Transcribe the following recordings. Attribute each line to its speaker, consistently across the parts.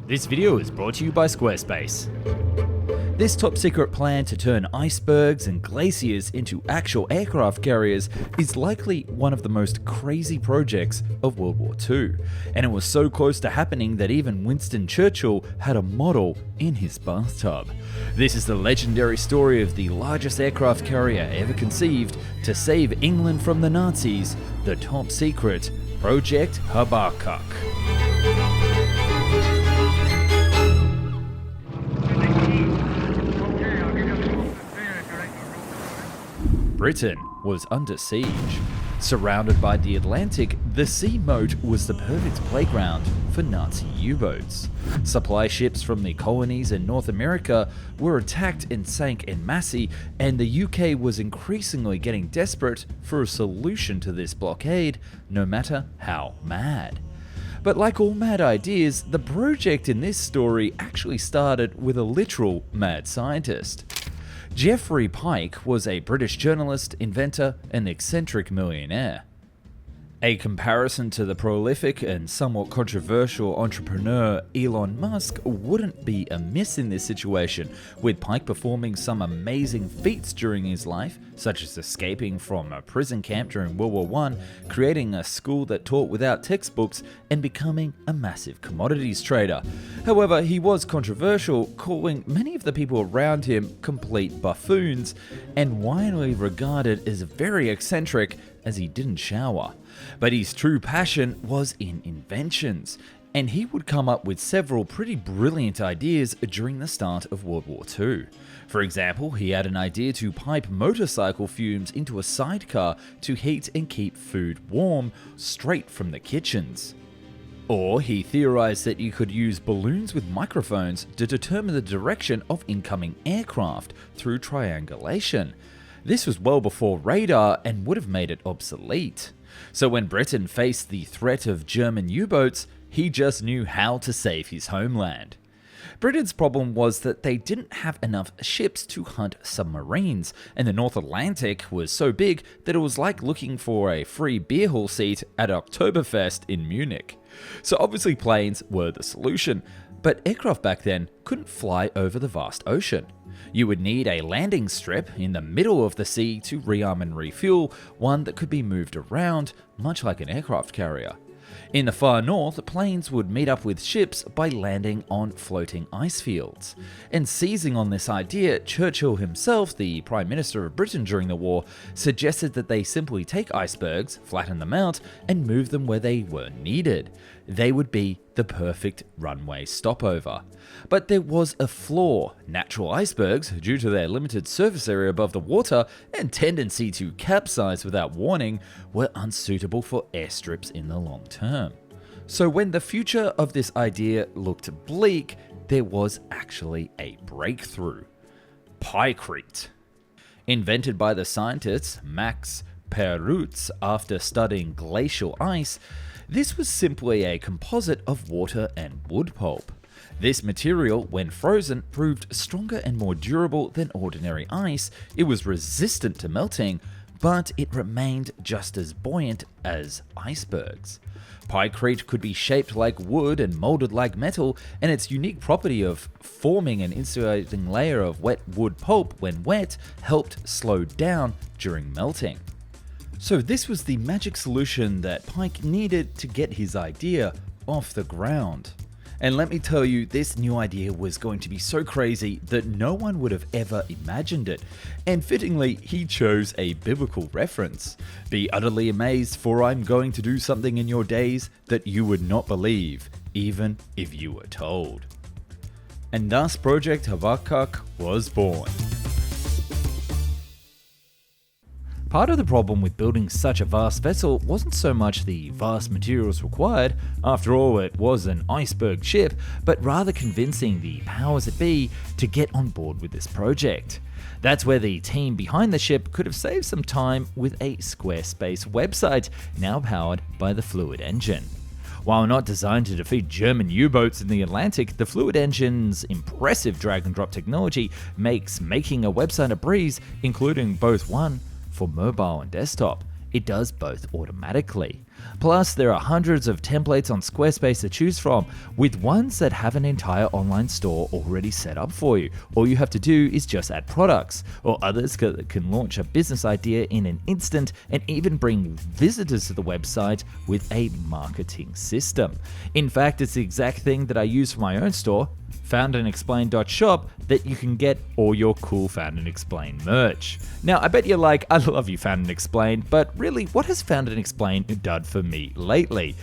Speaker 1: This video is brought to you by Squarespace. This top secret plan to turn icebergs and glaciers into actual aircraft carriers is likely one of the most crazy projects of World War II, and it was so close to happening that even Winston Churchill had a model in his bathtub. This is the legendary story of the largest aircraft carrier ever conceived to save England from the Nazis, the top secret Projekt Habakkuk. Britain was under siege. Surrounded by the Atlantic, the sea moat was the perfect playground for Nazi U-boats. Supply ships from the colonies in North America were attacked and sank en masse, and the UK was increasingly getting desperate for a solution to this blockade, no matter how mad. But like all mad ideas, the project in this story actually started with a literal mad scientist. Geoffrey Pyke was a British journalist, inventor, and eccentric millionaire. A comparison to the prolific and somewhat controversial entrepreneur Elon Musk wouldn't be amiss in this situation, with Pyke performing some amazing feats during his life, such as escaping from a prison camp during World War I, creating a school that taught without textbooks, and becoming a massive commodities trader. However, he was controversial, calling many of the people around him complete buffoons, and widely regarded as very eccentric as he didn't shower. But his true passion was in inventions, and he would come up with several pretty brilliant ideas during the start of World War II. For example, he had an idea to pipe motorcycle fumes into a sidecar to heat and keep food warm straight from the kitchens. Or he theorized that you could use balloons with microphones to determine the direction of incoming aircraft through triangulation. This was well before radar and would have made it obsolete. So when Britain faced the threat of German U-boats, he just knew how to save his homeland. Britain's problem was that they didn't have enough ships to hunt submarines, and the North Atlantic was so big that it was like looking for a free beer hall seat at Oktoberfest in Munich. So obviously planes were the solution, but aircraft back then couldn't fly over the vast ocean. You would need a landing strip in the middle of the sea to rearm and refuel, one that could be moved around, much like an aircraft carrier. In the far north, planes would meet up with ships by landing on floating ice fields. And seizing on this idea, Churchill himself, the Prime Minister of Britain during the war, suggested that they simply take icebergs, flatten them out, and move them where they were needed. They would be the perfect runway stopover. But there was a flaw. Natural icebergs, due to their limited surface area above the water and tendency to capsize without warning, were unsuitable for airstrips in the long term. So when the future of this idea looked bleak, there was actually a breakthrough. Pykrete. Invented by the scientists Max Perutz after studying glacial ice, this was simply a composite of water and wood pulp. This material, when frozen, proved stronger and more durable than ordinary ice. It was resistant to melting, but it remained just as buoyant as icebergs. Pykrete could be shaped like wood and molded like metal, and its unique property of forming an insulating layer of wet wood pulp when wet helped slow down during melting. So this was the magic solution that Pyke needed to get his idea off the ground. And let me tell you, this new idea was going to be so crazy that no one would have ever imagined it. And fittingly, he chose a biblical reference. Be utterly amazed, for I'm going to do something in your days that you would not believe, even if you were told. And thus Projekt Habakkuk was born. Part of the problem with building such a vast vessel wasn't so much the vast materials required, after all it was an iceberg ship, but rather convincing the powers that be to get on board with this project. That's where the team behind the ship could have saved some time with a Squarespace website, now powered by the Fluid Engine. While not designed to defeat German U-boats in the Atlantic, the Fluid Engine's impressive drag-and-drop technology makes making a website a breeze, including both one for mobile and desktop. It does both automatically. Plus, there are hundreds of templates on Squarespace to choose from, with ones that have an entire online store already set up for you. All you have to do is just add products, or others can launch a business idea in an instant and even bring visitors to the website with a marketing system. In fact, it's the exact thing that I use for my own store, foundandexplain.shop, that you can get all your cool Found and Explain merch. Now, I bet you're like, I love you, Found and Explain, but really, what has Found and Explain done for me lately?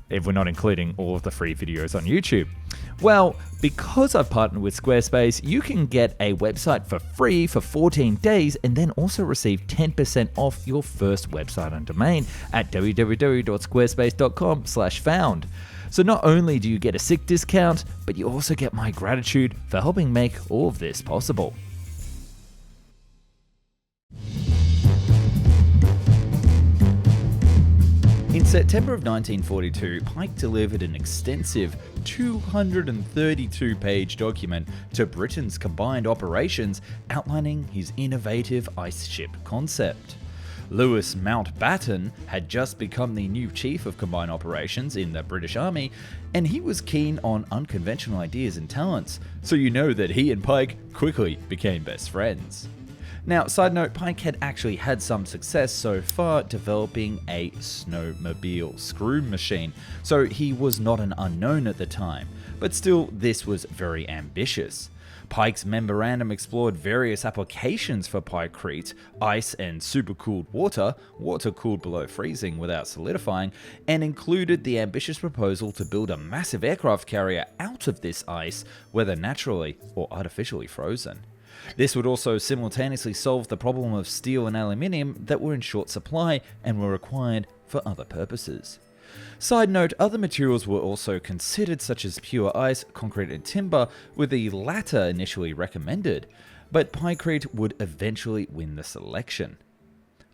Speaker 1: If we're not including all of the free videos on YouTube. Well, because I've partnered with Squarespace, you can get a website for free for 14 days and then also receive 10% off your first website and domain at www.squarespace.com/found. So not only do you get a sick discount, but you also get my gratitude for helping make all of this possible. In September of 1942, Pyke delivered an extensive 232-page document to Britain's combined operations outlining his innovative ice ship concept. Lewis Mountbatten had just become the new chief of combined operations in the British Army, and he was keen on unconventional ideas and talents, so you know that he and Pyke quickly became best friends. Now, side note, Pyke had actually had some success so far developing a snowmobile screw machine, so he was not an unknown at the time, but still this was very ambitious. Pyke's memorandum explored various applications for Pykrete, ice and supercooled water cooled below freezing without solidifying, and included the ambitious proposal to build a massive aircraft carrier out of this ice, whether naturally or artificially frozen. This would also simultaneously solve the problem of steel and aluminium that were in short supply and were required for other purposes. Side note, other materials were also considered, such as pure ice, concrete and timber, with the latter initially recommended, but Pykrete would eventually win the selection.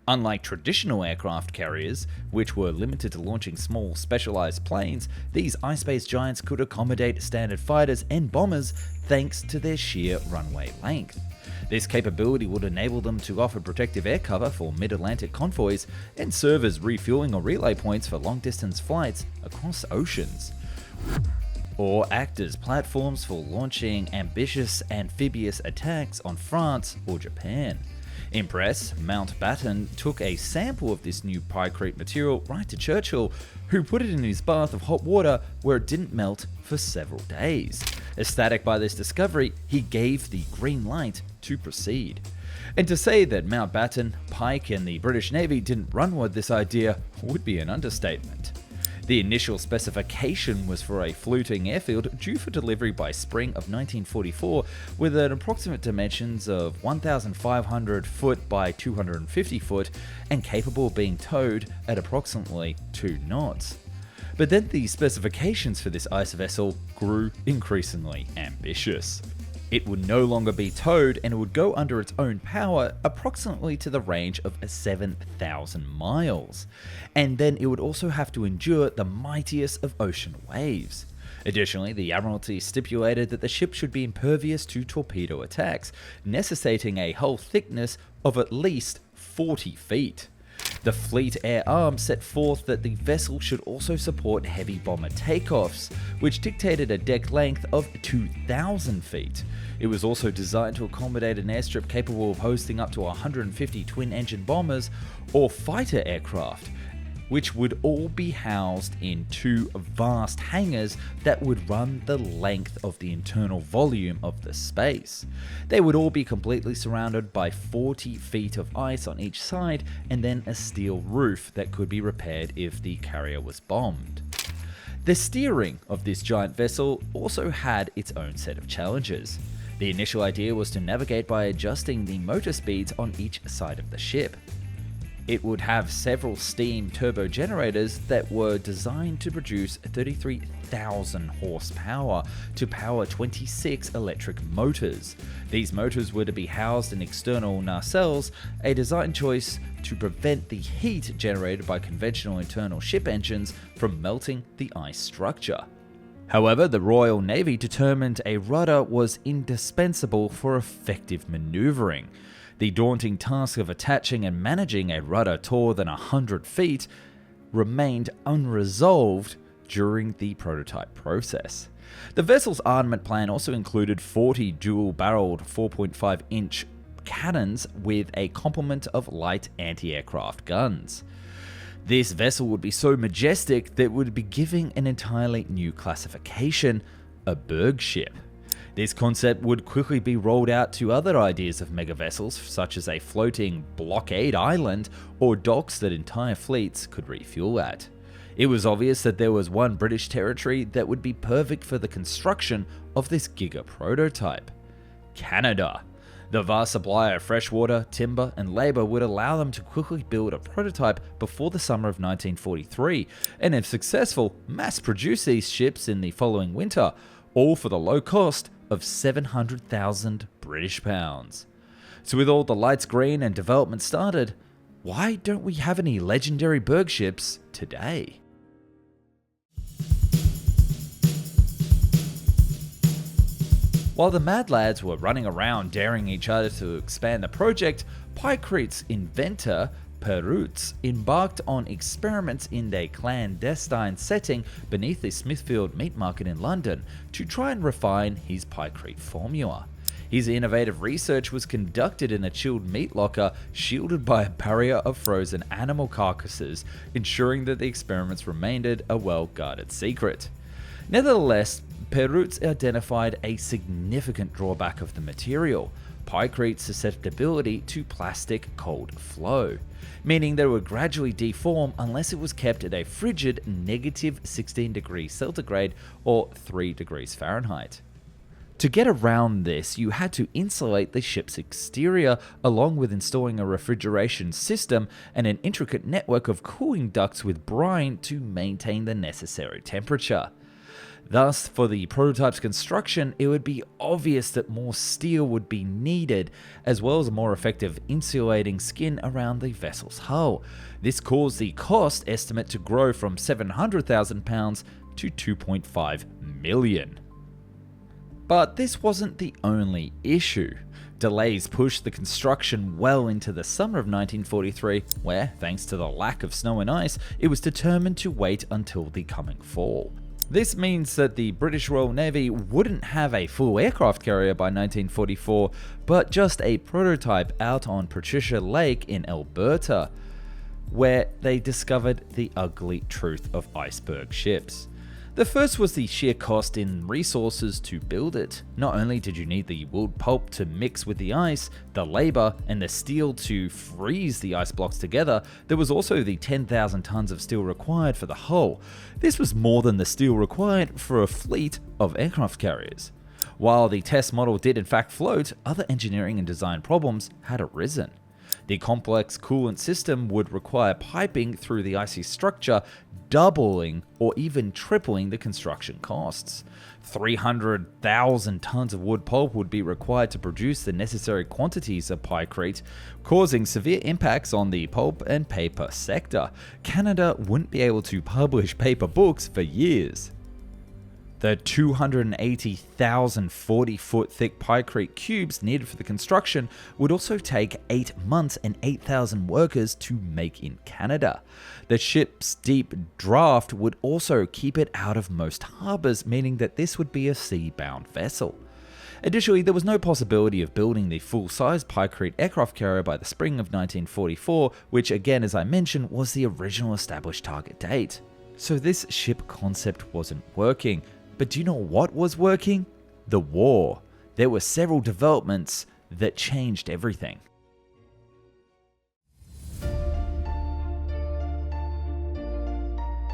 Speaker 1: Unlike traditional aircraft carriers, which were limited to launching small specialized planes, these ice-based giants could accommodate standard fighters and bombers thanks to their sheer runway length. This capability would enable them to offer protective air cover for mid-Atlantic convoys and serve as refueling or relay points for long-distance flights across oceans, or act as platforms for launching ambitious amphibious attacks on France or Japan. Impressed, Mountbatten took a sample of this new Pykrete material right to Churchill, who put it in his bath of hot water where it didn't melt for several days. Ecstatic by this discovery, he gave the green light to proceed. And to say that Mountbatten, Pyke, and the British Navy didn't run with this idea would be an understatement. The initial specification was for a floating airfield due for delivery by spring of 1944 with an approximate dimensions of 1,500 foot by 250 foot and capable of being towed at approximately 2 knots. But then the specifications for this ice vessel grew increasingly ambitious. It would no longer be towed and it would go under its own power approximately to the range of 7,000 miles. And then it would also have to endure the mightiest of ocean waves. Additionally, the Admiralty stipulated that the ship should be impervious to torpedo attacks, necessitating a hull thickness of at least 40 feet. The Fleet Air Arm set forth that the vessel should also support heavy bomber takeoffs, which dictated a deck length of 2,000 feet. It was also designed to accommodate an airstrip capable of hosting up to 150 twin-engine bombers or fighter aircraft, which would all be housed in 2 vast hangars that would run the length of the internal volume of the space. They would all be completely surrounded by 40 feet of ice on each side and then a steel roof that could be repaired if the carrier was bombed. The steering of this giant vessel also had its own set of challenges. The initial idea was to navigate by adjusting the motor speeds on each side of the ship. It would have several steam turbo generators that were designed to produce 33,000 horsepower to power 26 electric motors. These motors were to be housed in external nacelles, a design choice to prevent the heat generated by conventional internal ship engines from melting the ice structure. However, the Royal Navy determined a rudder was indispensable for effective maneuvering. The daunting task of attaching and managing a rudder taller than 100 feet remained unresolved during the prototype process. The vessel's armament plan also included 40 dual-barreled 4.5-inch cannons with a complement of light anti-aircraft guns. This vessel would be so majestic that it would be giving an entirely new classification, a berg ship. This concept would quickly be rolled out to other ideas of mega vessels, such as a floating blockade island or docks that entire fleets could refuel at. It was obvious that there was one British territory that would be perfect for the construction of this giga prototype: Canada. The vast supply of freshwater, timber, and labour would allow them to quickly build a prototype before the summer of 1943, and if successful, mass produce these ships in the following winter, all for the low cost of 700,000 British pounds. So with all the lights green and development started, why don't we have any legendary berg ships today? While the mad lads were running around daring each other to expand the project, Pykrete's inventor, Pykrete, embarked on experiments in a clandestine setting beneath the Smithfield meat market in London to try and refine his Pykrete formula. His innovative research was conducted in a chilled meat locker shielded by a barrier of frozen animal carcasses, ensuring that the experiments remained a well-guarded secret. Nevertheless, Pykrete identified a significant drawback of the material: Pykrete's susceptibility to plastic cold flow, meaning that it would gradually deform unless it was kept at a frigid -16 degrees centigrade or 3 degrees Fahrenheit. To get around this, you had to insulate the ship's exterior, along with installing a refrigeration system and an intricate network of cooling ducts with brine to maintain the necessary temperature. Thus, for the prototype's construction, it would be obvious that more steel would be needed, as well as a more effective insulating skin around the vessel's hull. This caused the cost estimate to grow from £700,000 to £2.5 million. But this wasn't the only issue. Delays pushed the construction well into the summer of 1943, where, thanks to the lack of snow and ice, it was determined to wait until the coming fall. This means that the British Royal Navy wouldn't have a full aircraft carrier by 1944, but just a prototype out on Patricia Lake in Alberta, where they discovered the ugly truth of iceberg ships. The first was the sheer cost in resources to build it. Not only did you need the wood pulp to mix with the ice, the labour, and the steel to freeze the ice blocks together, there was also the 10,000 tons of steel required for the hull. This was more than the steel required for a fleet of aircraft carriers. While the test model did in fact float, other engineering and design problems had arisen. The complex coolant system would require piping through the icy structure, doubling or even tripling the construction costs. 300,000 tons of wood pulp would be required to produce the necessary quantities of Pykrete, causing severe impacts on the pulp and paper sector. Canada wouldn't be able to publish paper books for years. The 280,000 40-foot thick Pykrete cubes needed for the construction would also take 8 months and 8,000 workers to make in Canada. The ship's deep draft would also keep it out of most harbours, meaning that this would be a sea-bound vessel. Additionally, there was no possibility of building the full-size Pykrete aircraft carrier by the spring of 1944, which again, as I mentioned, was the original established target date. So this ship concept wasn't working. But do you know what was working? The war. There were several developments that changed everything.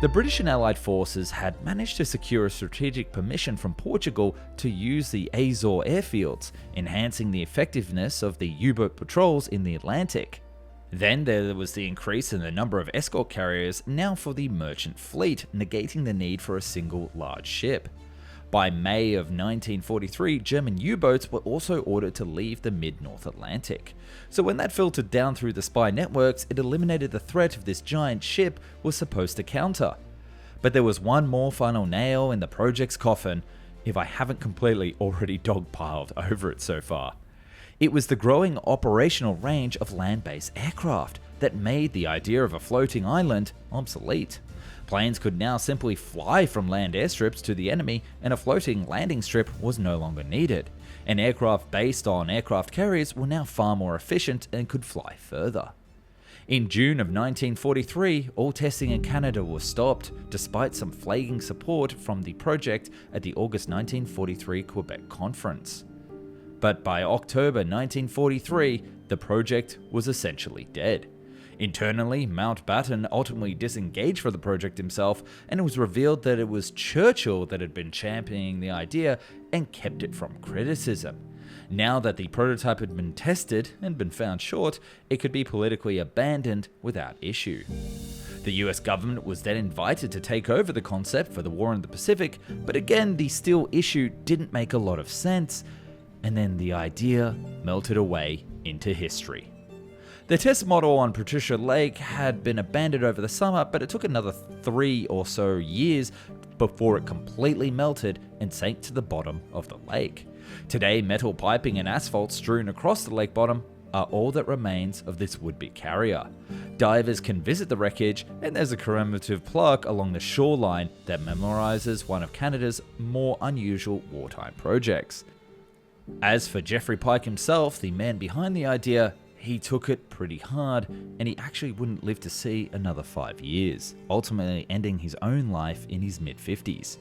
Speaker 1: The British and Allied forces had managed to secure a strategic permission from Portugal to use the Azores airfields, enhancing the effectiveness of the U-boat patrols in the Atlantic. Then there was the increase in the number of escort carriers, now for the merchant fleet, negating the need for a single large ship. By May of 1943, German U-boats were also ordered to leave the mid-North Atlantic. So when that filtered down through the spy networks, it eliminated the threat of this giant ship was supposed to counter. But there was one more final nail in the project's coffin, if I haven't completely already dogpiled over it so far. It was the growing operational range of land-based aircraft. that made the idea of a floating island obsolete. Planes could now simply fly from land airstrips to the enemy, and a floating landing strip was no longer needed. And aircraft based on aircraft carriers were now far more efficient and could fly further. In June of 1943, all testing in Canada was stopped, despite some flagging support from the Projekt at the August 1943 Quebec Conference. But by October 1943, the Projekt was essentially dead. Internally, Mountbatten ultimately disengaged from the project himself, and it was revealed that it was Churchill that had been championing the idea and kept it from criticism. Now that the prototype had been tested and been found short, it could be politically abandoned without issue. The US government was then invited to take over the concept for the war in the Pacific, but again, the steel issue didn't make a lot of sense, and then the idea melted away into history. The test model on Patricia Lake had been abandoned over the summer, but it took another 3 or so years before it completely melted and sank to the bottom of the lake. Today, metal piping and asphalt strewn across the lake bottom are all that remains of this would-be carrier. Divers can visit the wreckage, and there's a commemorative plaque along the shoreline that memorises one of Canada's more unusual wartime projects. As for Geoffrey Pyke himself, the man behind the idea, he took it pretty hard, and he actually wouldn't live to see another 5 years, ultimately ending his own life in his mid-50s.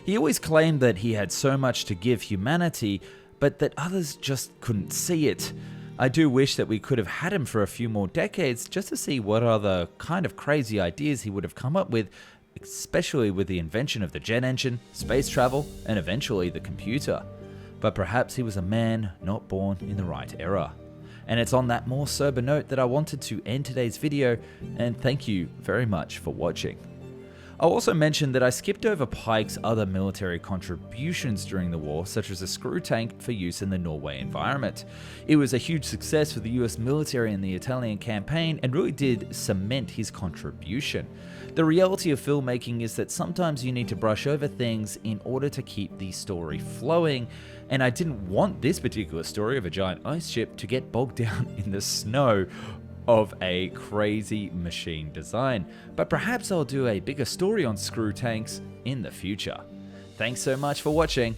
Speaker 1: He always claimed that he had so much to give humanity, but that others just couldn't see it. I do wish that we could have had him for a few more decades just to see what other kind of crazy ideas he would have come up with, especially with the invention of the jet engine, space travel, and eventually the computer. But perhaps he was a man not born in the right era. And it's on that more sober note that I wanted to end today's video, and thank you very much for watching. I'll also mention that I skipped over Pyke's other military contributions during the war, such as a screw tank for use in the Norway environment. It was a huge success for the US military in the Italian campaign and really did cement his contribution. The reality of filmmaking is that sometimes you need to brush over things in order to keep the story flowing, and I didn't want this particular story of a giant ice ship to get bogged down in the snow of a crazy machine design, but perhaps I'll do a bigger story on screw tanks in the future. Thanks so much for watching.